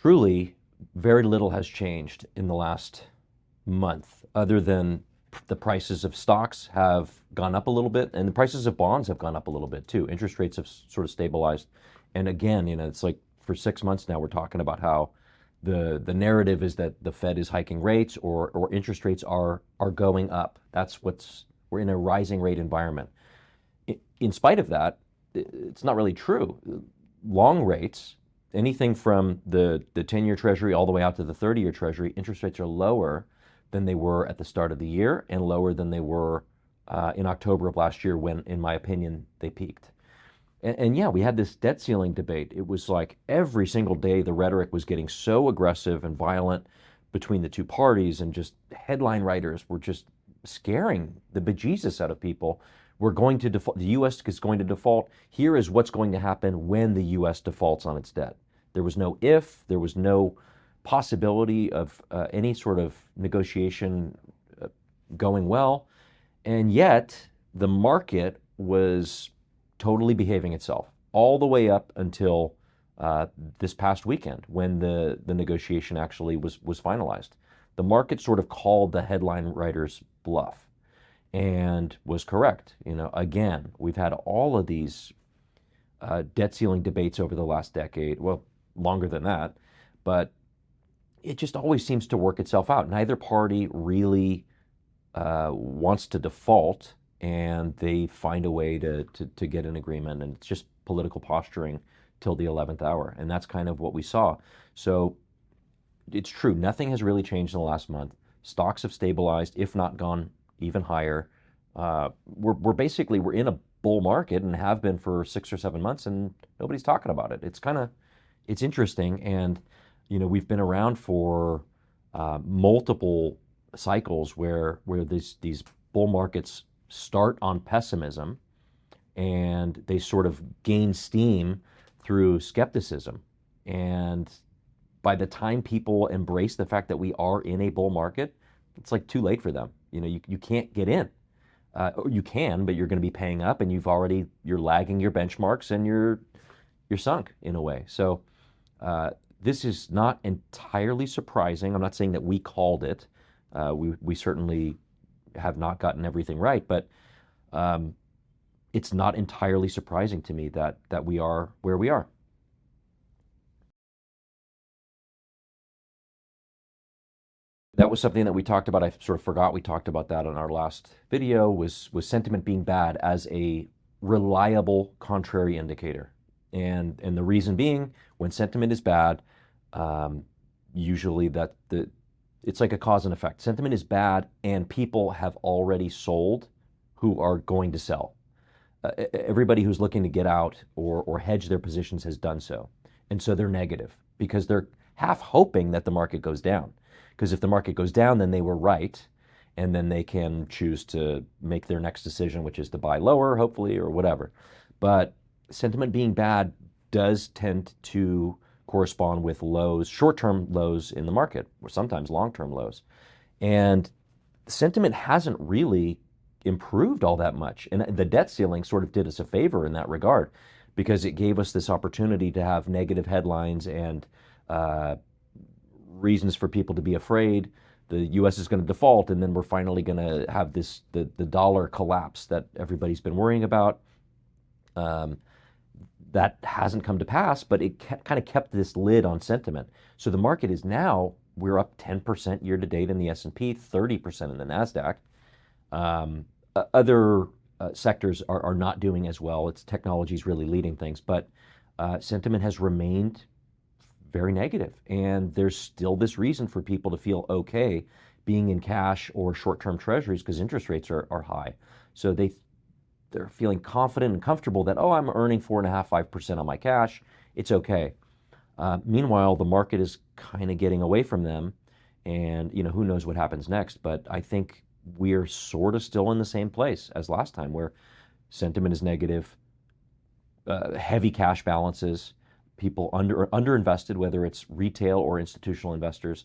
truly, very little has changed in the last month, other than the prices of stocks have gone up a little bit, and the prices of bonds have gone up a little bit too. Interest rates have sort of stabilized. And again, it's like for 6 months now, we're talking about how the narrative is that the Fed is hiking rates, or interest rates are going up. We're in a rising rate environment. In spite of that, it's not really true. Long rates, anything from the 10-year Treasury all the way out to the 30-year Treasury, interest rates are lower than they were at the start of the year, and lower than they were in October of last year, when, in my opinion, they peaked. And yeah, we had this debt ceiling debate. It was like every single day the rhetoric was getting so aggressive and violent between the two parties, and just headline writers were just scaring the bejesus out of people. We're going to default. The U.S. is going to default. Here is what's going to happen when the U.S. defaults on its debt. There was no if, there was no possibility of any sort of negotiation going well. And yet the market was totally behaving itself all the way up until this past weekend, when the negotiation actually was finalized. The market sort of called the headline writer's bluff and was correct. Again, we've had all of these debt ceiling debates over the last decade, well, longer than that, but it just always seems to work itself out. Neither party really wants to default, and they find a way to get an agreement, and it's just political posturing till the 11th hour, and that's kind of what we saw. So it's true, nothing has really changed in the last month. Stocks have stabilized, if not gone even higher. We're in a bull market, and have been for 6 or 7 months, and nobody's talking about it. It's interesting, and we've been around for multiple cycles where these bull markets start on pessimism, and they sort of gain steam through skepticism. And by the time people embrace the fact that we are in a bull market, it's like too late for them. You can't get in. Or you can, but you're going to be paying up, and you're lagging your benchmarks, and you're sunk in a way. So this is not entirely surprising. I'm not saying that we called it. We certainly have not gotten everything right, but it's not entirely surprising to me that we are where we are. That was something that we talked about. I sort of forgot we talked about that on our last video, was sentiment being bad as a reliable contrary indicator. And the reason being, when sentiment is bad, usually it's like a cause and effect. Sentiment is bad, and people have already sold who are going to sell. Everybody who's looking to get out or hedge their positions has done so. And so they're negative, because they're half hoping that the market goes down. Because if the market goes down, then they were right, and then they can choose to make their next decision, which is to buy lower, hopefully, or whatever. But sentiment being bad does tend to correspond with lows, short-term lows in the market, or sometimes long-term lows. And sentiment hasn't really improved all that much. And the debt ceiling sort of did us a favor in that regard, because it gave us this opportunity to have negative headlines and reasons for people to be afraid. The U.S. is going to default, and then we're finally going to have the dollar collapse that everybody's been worrying about. That hasn't come to pass, but it kind of kept this lid on sentiment. So the market is now, we're up 10% year to date in the S&P, 30% in the NASDAQ. Other sectors are not doing as well. Technology is really leading things, but sentiment has remained very negative. And there's still this reason for people to feel okay being in cash or short-term treasuries, because interest rates are high. So they're feeling confident and comfortable that, oh, I'm earning 4.5%, 5% on my cash. It's okay. Meanwhile, the market is kind of getting away from them, and who knows what happens next. But I think we're sort of still in the same place as last time, where sentiment is negative, heavy cash balances, people underinvested, whether it's retail or institutional investors.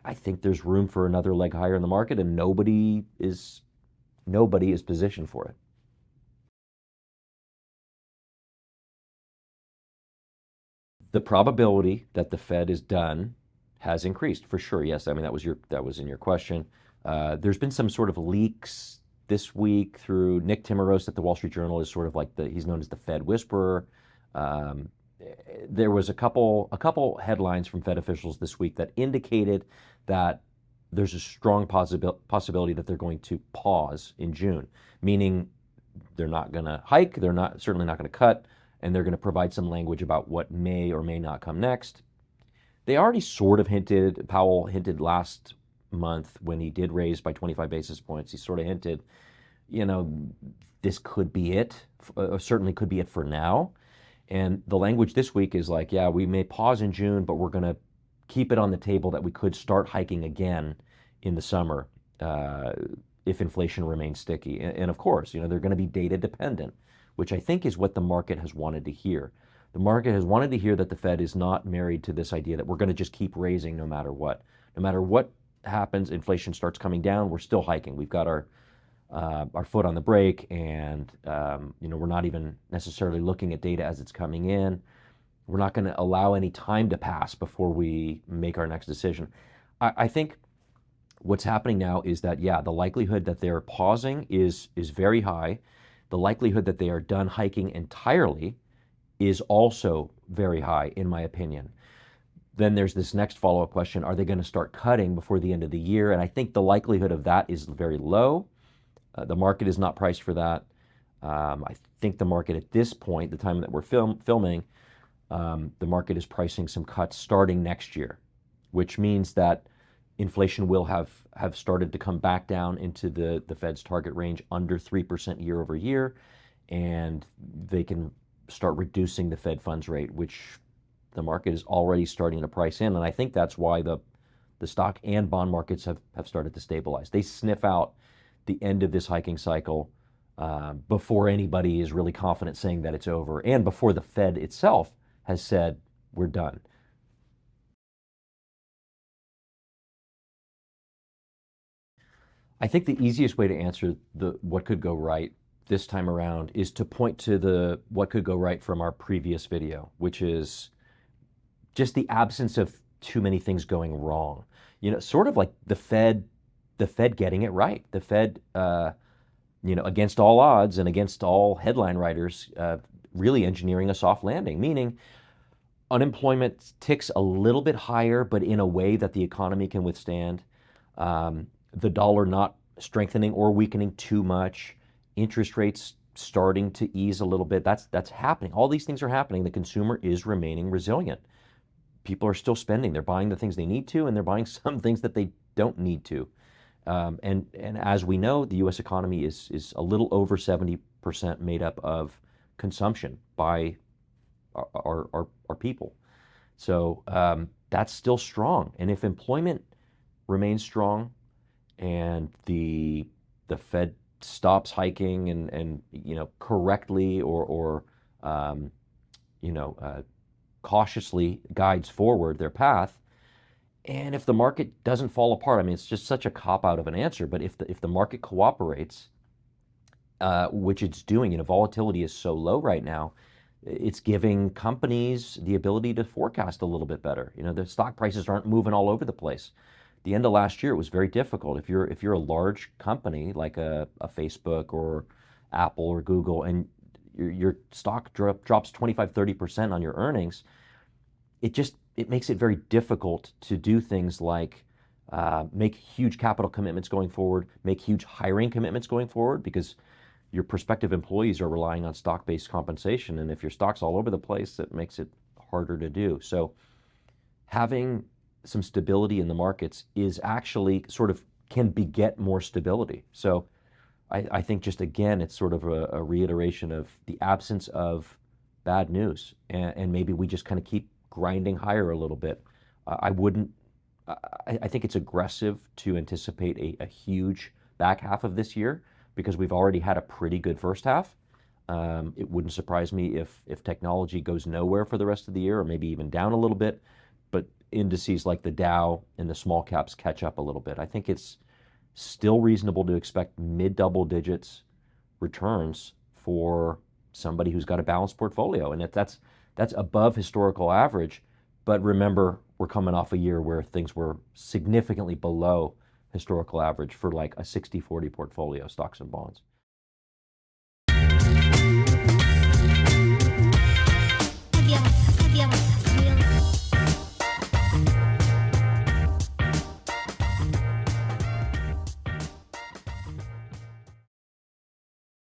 I think there's room for another leg higher in the market, and nobody is positioned for it. The probability that the Fed is done has increased for sure. Yes, I mean that was in your question. There's been some sort of leaks this week through Nick Timiraos at the Wall Street Journal is sort of like he's known as the Fed whisperer. Um, there was a couple headlines from Fed officials this week that indicated that there's a strong possibility that they're going to pause in June, meaning they're not going to hike, they're not certainly not going to cut, and they're going to provide some language about what may or may not come next. They already sort of hinted, Powell hinted last month when he did raise by 25 basis points, he sort of hinted, you know, this could be it, certainly could be it for now. And the language this week is like, yeah, we may pause in June, but we're going to keep it on the table that we could start hiking again in the summer if inflation remains sticky. And of course, you know, they're going to be data dependent, which I think is what the market has wanted to hear. The market has wanted to hear that the Fed is not married to this idea that we're going to just keep raising no matter what. No matter what happens, inflation starts coming down, we're still hiking. We've got our foot on the brake, and you know, we're not even necessarily looking at data as it's coming in. We're not going to allow any time to pass before we make our next decision. I think what's happening now is that, yeah, the likelihood that they're pausing is very high. The likelihood that they are done hiking entirely is also very high, in my opinion. Then there's this next follow-up question, are they going to start cutting before the end of the year? And I think the likelihood of that is very low. The market is not priced for that. I think the market at this point, the time that we're filming, the market is pricing some cuts starting next year, which means that inflation will have started to come back down into the Fed's target range under 3% year over year, and they can start reducing the Fed funds rate, which the market is already starting to price in. And I think that's why the stock and bond markets have started to stabilize. They sniff out the end of this hiking cycle before anybody is really confident saying that it's over, and before the Fed itself has said, we're done. I think the easiest way to answer the what could go right this time around is to point to the what could go right from our previous video, which is just the absence of too many things going wrong. You know, sort of like the Fed getting it right. The Fed, you know, against all odds and against all headline writers, really engineering a soft landing, meaning unemployment ticks a little bit higher, but in a way that the economy can withstand. The dollar not strengthening or weakening too much. Interest rates starting to ease a little bit. That's happening. All these things are happening. The consumer is remaining resilient. People are still spending. They're buying the things they need to, and they're buying some things that they don't need to. And as we know, the U.S. economy is a little over 70% made up of consumption by our people. So that's still strong. And if employment remains strong and the Fed stops hiking and you know, correctly or you know, cautiously guides forward their path, and if the market doesn't fall apart, I mean, it's just such a cop-out of an answer, but if the market cooperates, which it's doing, you know, volatility is so low right now, it's giving companies the ability to forecast a little bit better. You know, the stock prices aren't moving all over the place. The end of last year, it was very difficult. If you're a large company like a Facebook or Apple or Google, and your stock drops 25-30% on your earnings, it makes it very difficult to do things like make huge capital commitments going forward, make huge hiring commitments going forward, because your prospective employees are relying on stock-based compensation. And if your stock's all over the place, it makes it harder to do. So having some stability in the markets is actually sort of can beget more stability. So I think just again, it's sort of a reiteration of the absence of bad news. And maybe we just kind of keep grinding higher a little bit. I think it's aggressive to anticipate a huge back half of this year because we've already had a pretty good first half. It wouldn't surprise me if technology goes nowhere for the rest of the year, or maybe even down a little bit, but indices like the Dow and the small caps catch up a little bit. I think it's still reasonable to expect mid-double digits returns for somebody who's got a balanced portfolio. And that's That's above historical average. But remember, we're coming off a year where things were significantly below historical average for like a 60-40 portfolio, stocks and bonds.